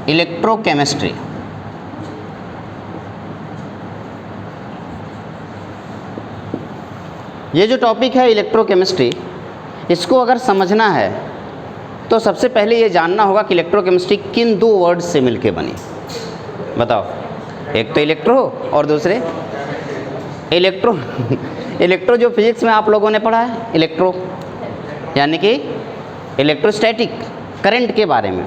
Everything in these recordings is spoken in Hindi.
इलेक्ट्रोकेमिस्ट्री। ये जो टॉपिक है इलेक्ट्रोकेमिस्ट्री, इसको अगर समझना है तो सबसे पहले ये जानना होगा कि इलेक्ट्रोकेमिस्ट्री किन दो वर्ड से मिलके बनी। बताओ, एक तो इलेक्ट्रो और दूसरे इलेक्ट्रो। इलेक्ट्रो जो फिजिक्स में आप लोगों ने पढ़ा है, इलेक्ट्रो यानी कि इलेक्ट्रोस्टैटिक, करंट के बारे में,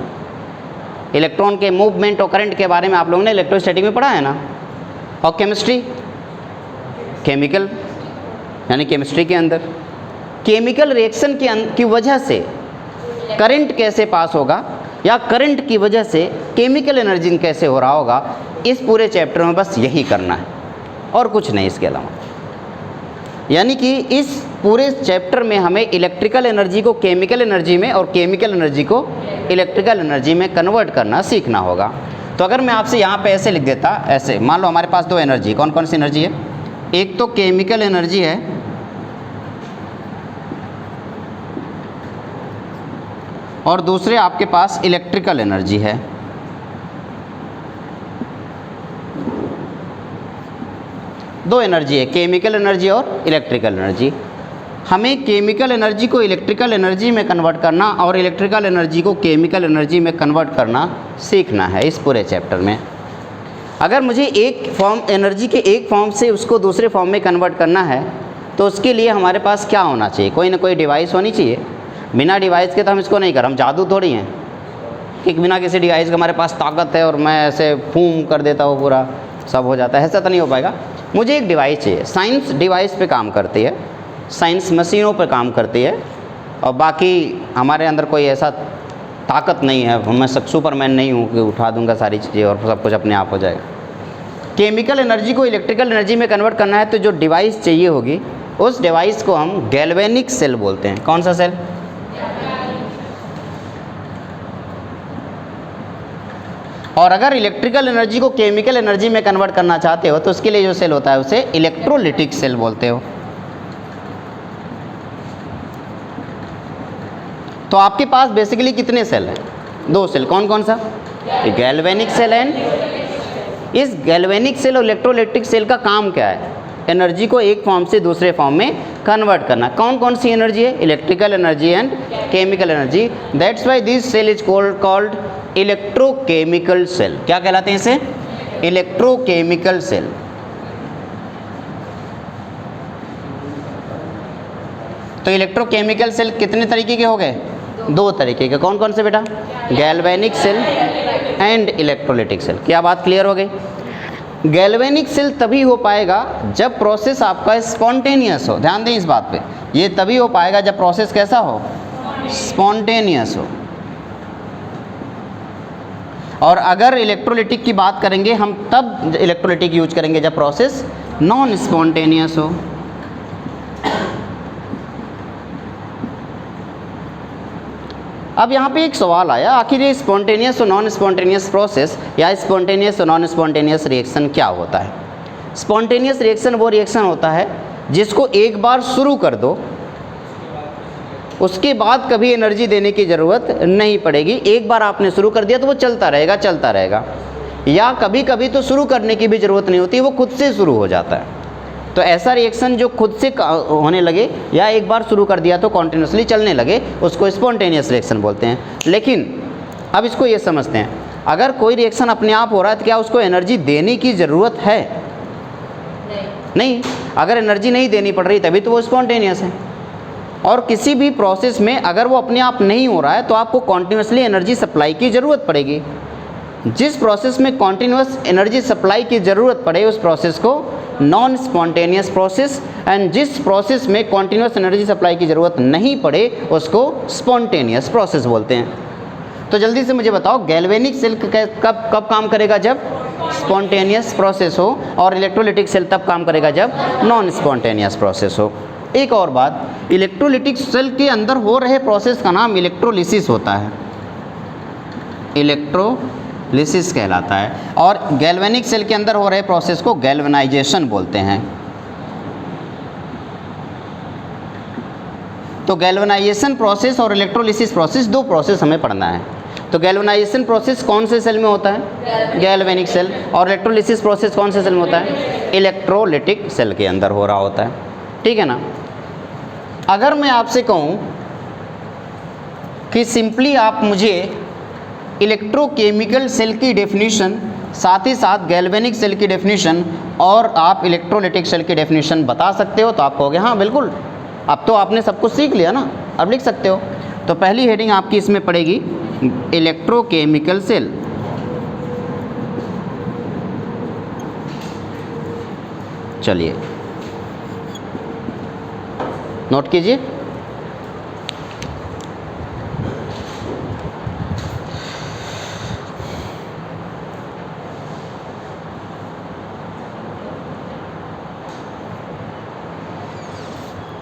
इलेक्ट्रॉन के मूवमेंट और करंट के बारे में आप लोगों ने इलेक्ट्रोस्टैटिक में पढ़ा है ना। और केमिस्ट्री, केमिकल यानी केमिस्ट्री के अंदर केमिकल रिएक्शन की वजह से करंट कैसे पास होगा या करंट की वजह से केमिकल एनर्जी कैसे हो रहा होगा, इस पूरे चैप्टर में बस यही करना है और कुछ नहीं इसके अलावा। यानी कि इस पूरे चैप्टर में हमें इलेक्ट्रिकल एनर्जी को केमिकल एनर्जी में और केमिकल एनर्जी को इलेक्ट्रिकल एनर्जी में कन्वर्ट करना सीखना होगा। तो अगर मैं आपसे यहाँ पे ऐसे लिख देता, ऐसे मान लो हमारे पास दो एनर्जी, कौन कौन सी एनर्जी है, एक तो केमिकल एनर्जी है और दूसरे आपके पास इलेक्ट्रिकल एनर्जी है। दो एनर्जी है, केमिकल एनर्जी और इलेक्ट्रिकल एनर्जी। हमें केमिकल एनर्जी को इलेक्ट्रिकल एनर्जी में कन्वर्ट करना और इलेक्ट्रिकल एनर्जी को केमिकल एनर्जी में कन्वर्ट करना सीखना है इस पूरे चैप्टर में। अगर मुझे एक फॉर्म एनर्जी के एक फॉर्म से उसको दूसरे फॉर्म में कन्वर्ट करना है तो उसके लिए हमारे पास क्या होना चाहिए, कोई ना कोई डिवाइस होनी चाहिए। बिना डिवाइस के तो हम इसको नहीं कर, हम जादू थोड़ी हैं कि बिना किसी डिवाइस के हमारे पास ताकत है और मैं ऐसे फूम कर देता हूँ पूरा सब हो जाता है, ऐसा तो नहीं हो पाएगा। मुझे एक डिवाइस चाहिए। साइंस डिवाइस पे काम करती है, साइंस मशीनों पर काम करती है और बाकी हमारे अंदर कोई ऐसा ताकत नहीं है, मैं सुपरमैन नहीं हूँ कि उठा दूंगा सारी चीज़ें और सब कुछ अपने आप हो जाएगा। केमिकल एनर्जी को इलेक्ट्रिकल एनर्जी में कन्वर्ट करना है तो जो डिवाइस चाहिए होगी उस डिवाइस को हम गैल्वेनिक सेल बोलते हैं। कौन सा सेल? और अगर इलेक्ट्रिकल एनर्जी को केमिकल एनर्जी में कन्वर्ट करना चाहते हो तो उसके लिए जो सेल होता है उसे इलेक्ट्रोलिटिक सेल बोलते हो। तो आपके पास बेसिकली कितने सेल हैं? दो सेल। कौन कौन सा? गैल्वेनिक सेल एंड, इस गैल्वेनिक सेल और इलेक्ट्रोलिटिक सेल का काम क्या है? एनर्जी को एक फॉर्म से दूसरे फॉर्म में कन्वर्ट करना। कौन कौन सी एनर्जी है? Electrical energy and chemical energy. That's why this cell is called electrochemical cell. क्या कहलाते हैं इसे? Electrochemical cell. तो इलेक्ट्रोकेमिकल सेल कितने तरीके के हो गए? दो तरीके के। कौन कौन से बेटा? Galvanic cell and electrolytic cell. क्या बात क्लियर हो गई? गैल्वेनिक सेल तभी हो पाएगा जब प्रोसेस आपका स्पॉन्टेनियस हो। ध्यान दें इस बात पे, ये तभी हो पाएगा जब प्रोसेस कैसा हो? स्पॉन्टेनियस हो। और अगर इलेक्ट्रोलिटिक की बात करेंगे हम तब इलेक्ट्रोलिटिक यूज करेंगे जब प्रोसेस नॉन स्पॉन्टेनियस हो। अब यहाँ पे एक सवाल आया, आखिर ये स्पॉन्टेनियस और नॉन स्पॉन्टेनियस प्रोसेस या स्पॉन्टेनियस और नॉन स्पॉन्टेनियस रिएक्शन क्या होता है? स्पॉन्टेनियस रिएक्शन वो रिएक्शन होता है जिसको एक बार शुरू कर दो उसके बाद कभी एनर्जी देने की ज़रूरत नहीं पड़ेगी। एक बार आपने शुरू कर दिया तो वो चलता रहेगा चलता रहेगा। या कभी कभी तो शुरू करने की भी ज़रूरत नहीं होती, वो खुद से शुरू हो जाता है। तो ऐसा रिएक्शन जो खुद से होने लगे या एक बार शुरू कर दिया तो कॉन्टिन्यूसली चलने लगे, उसको स्पॉन्टेनियस रिएक्शन बोलते हैं। लेकिन अब इसको ये समझते हैं, अगर कोई रिएक्शन अपने आप हो रहा है तो क्या उसको एनर्जी देने की ज़रूरत है? नहीं। अगर एनर्जी नहीं देनी पड़ रही तभी तो वो स्पॉन्टेनियस है। और किसी भी प्रोसेस में अगर वो अपने आप नहीं हो रहा है तो आपको कॉन्टिन्यूसली एनर्जी सप्लाई की ज़रूरत पड़ेगी। जिस प्रोसेस में कॉन्टिन्यूस एनर्जी सप्लाई की ज़रूरत पड़े उस प्रोसेस को नॉन स्पॉन्टेनियस प्रोसेस, एंड जिस प्रोसेस में कॉन्टिन्यूस एनर्जी सप्लाई की ज़रूरत नहीं पड़े उसको स्पॉन्टेनियस प्रोसेस बोलते हैं। तो जल्दी से मुझे बताओ, गैल्वेनिक सेल कब काम करेगा? जब स्पॉन्टेनियस प्रोसेस हो। और इलेक्ट्रोलिटिक सेल तब काम करेगा जब नॉन स्पॉन्टेनियस प्रोसेस हो। एक और बात, इलेक्ट्रोलिटिक सेल के अंदर हो रहे प्रोसेस का नाम इलेक्ट्रोलिसिस होता है, इलेक्ट्रोलिसिस कहलाता है। और गैल्वेनिक सेल के अंदर हो रहे प्रोसेस को गैल्वेनाइजेशन बोलते हैं। तो गैल्वेनाइजेशन प्रोसेस और इलेक्ट्रोलिसिस प्रोसेस, दो प्रोसेस हमें पढ़ना है। तो गैल्वेनाइजेशन प्रोसेस कौन से सेल में होता है? Galvanic cell. और इलेक्ट्रोलिसिस प्रोसेस कौन से सेल में होता है? इलेक्ट्रोलिटिक सेल के अंदर हो रहा होता है, ठीक है ना। अगर मैं आपसे कहूँ कि सिंपली आप मुझे इलेक्ट्रोकेमिकल सेल की डेफिनेशन, साथ ही साथ गैल्वेनिक सेल की डेफिनेशन और आप इलेक्ट्रोलिटिक सेल की डेफिनेशन बता सकते हो, तो आप कहोगे हाँ बिल्कुल, अब तो आपने सब कुछ सीख लिया ना, अब लिख सकते हो। तो पहली हेडिंग आपकी इसमें पड़ेगी इलेक्ट्रोकेमिकल सेल। चलिए नोट कीजिए।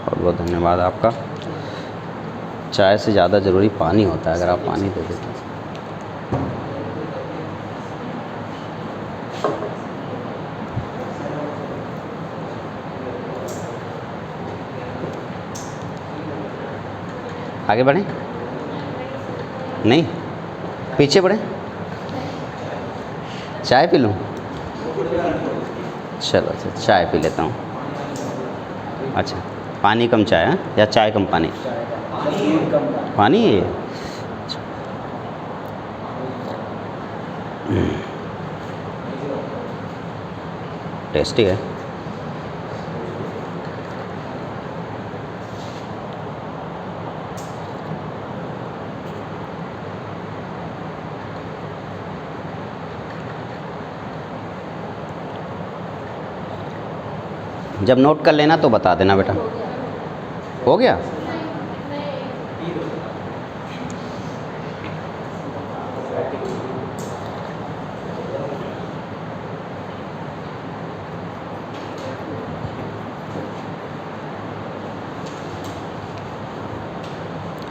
बहुत बहुत धन्यवाद आपका। चाय से ज़्यादा ज़रूरी पानी होता है, अगर आप पानी दे देते हैं। आगे बढ़ें? नहीं, पीछे बढ़ें? चाय पी लूँ? चलो अच्छा, चाय पी लेता हूँ। अच्छा, पानी कम चाय है या चाय कम पानी? पानी है ये। टेस्टी है। जब नोट कर लेना तो बता देना बेटा। हो गया?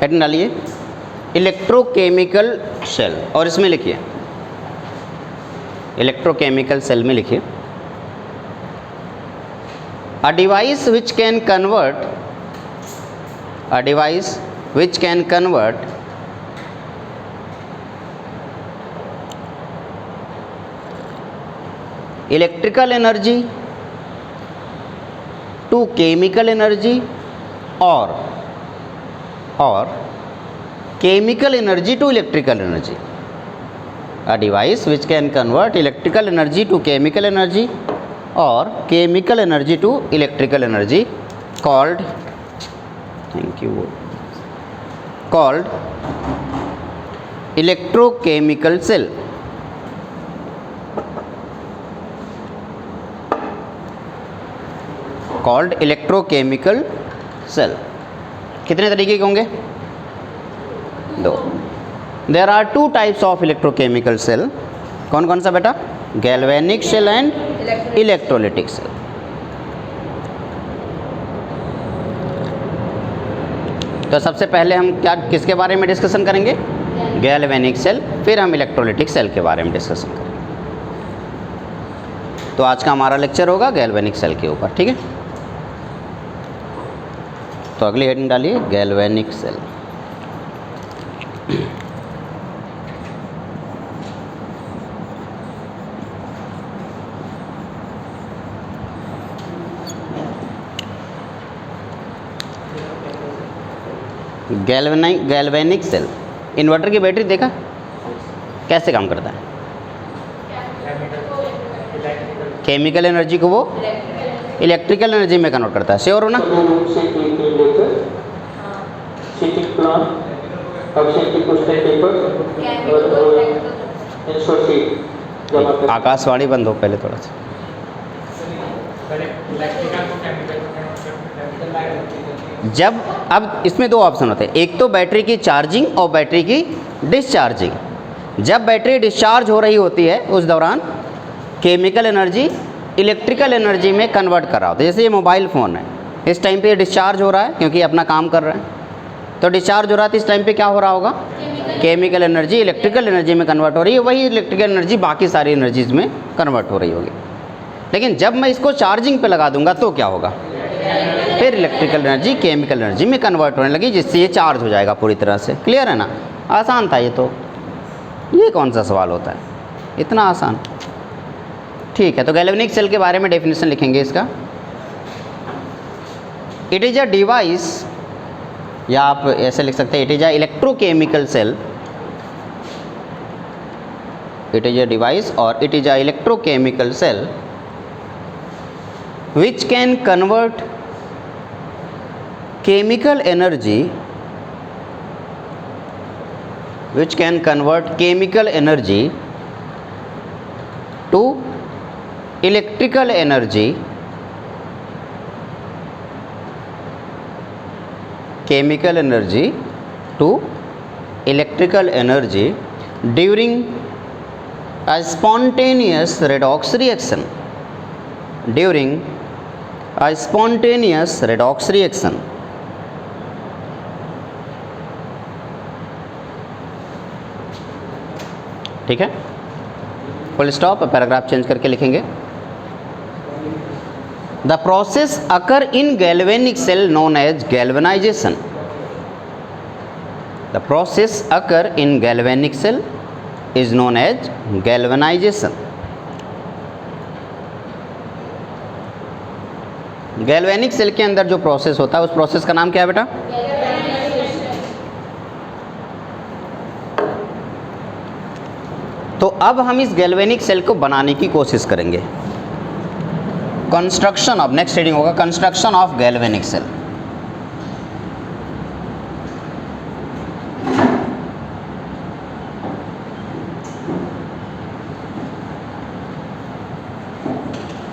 हेडिंग डालिए इलेक्ट्रोकेमिकल सेल, और इसमें लिखिए इलेक्ट्रोकेमिकल सेल में लिखिए a device which can convert electrical energy to chemical energy or chemical energy to electrical energy. A device which can convert electrical energy to chemical energy or chemical energy to electrical energy called electrochemical cell. Called electrochemical cell. कितने तरीके के होंगे? दो। There are two types of electrochemical cell. कौन कौन सा बेटा? Galvanic cell and electrolytic cell. तो सबसे पहले हम किसके बारे में डिस्कशन करेंगे? गैल्वेनिक सेल, फिर हम इलेक्ट्रोलिटिक सेल के बारे में डिस्कशन करेंगे। तो आज का हमारा लेक्चर होगा गैल्वेनिक सेल के ऊपर, ठीक है। तो अगली हेडिंग डालिए galvanic cell. Galvanic cell, inverter की बैटरी देखा कैसे काम करता है? केमिकल एनर्जी को वो इलेक्ट्रिकल एनर्जी में कन्वर्ट करता है। श्योर हो ना? आकाशवाणी बंद हो पहले थोड़ा सा। जब अब इसमें दो ऑप्शन होते हैं, एक तो बैटरी की चार्जिंग और बैटरी की डिस्चार्जिंग। जब बैटरी डिस्चार्ज हो रही होती है उस दौरान केमिकल एनर्जी इलेक्ट्रिकल एनर्जी में कन्वर्ट कर रहा होता है। जैसे ये मोबाइल फ़ोन है, इस टाइम पे ये डिस्चार्ज हो रहा है क्योंकि अपना काम कर रहा है, तो डिस्चार्ज हो रहा है तो इस टाइम पे क्या हो रहा होगा? केमिकल एनर्जी इलेक्ट्रिकल एनर्जी में कन्वर्ट हो रही है, वही इलेक्ट्रिकल एनर्जी बाकी सारी एनर्जीज में कन्वर्ट हो रही होगी। लेकिन जब मैं इसको चार्जिंग पे लगा दूंगा तो क्या होगा? फिर इलेक्ट्रिकल एनर्जी केमिकल एनर्जी में कन्वर्ट होने लगी, जिससे ये चार्ज हो जाएगा पूरी तरह से। क्लियर है ना? आसान था ये तो। ये कौन सा सवाल होता है, इतना आसान। ठीक है, तो गैल्वेनिक सेल के बारे में डेफिनेशन लिखेंगे इसका। इट इज़ अ डिवाइस, या आप ऐसे लिख सकते हैं, it is a electrochemical cell, it is a device or it is a electrochemical cell which can convert chemical energy to electrical energy, chemical energy to electrical energy during a spontaneous redox reaction, during a spontaneous redox reaction। ठीक है, फुल स्टॉप, पैराग्राफ चेंज करके लिखेंगे। The process occur in galvanic cell known as galvanization. The process occur in galvanic cell is known as galvanization। Galvanic cell के अंदर जो प्रोसेस होता है उस प्रोसेस का नाम क्या है बेटा? तो अब हम इस गैल्वेनिक सेल को बनाने की कोशिश करेंगे। कंस्ट्रक्शन ऑफ, नेक्स्ट रीडिंग होगा कंस्ट्रक्शन ऑफ गैल्वेनिक सेल।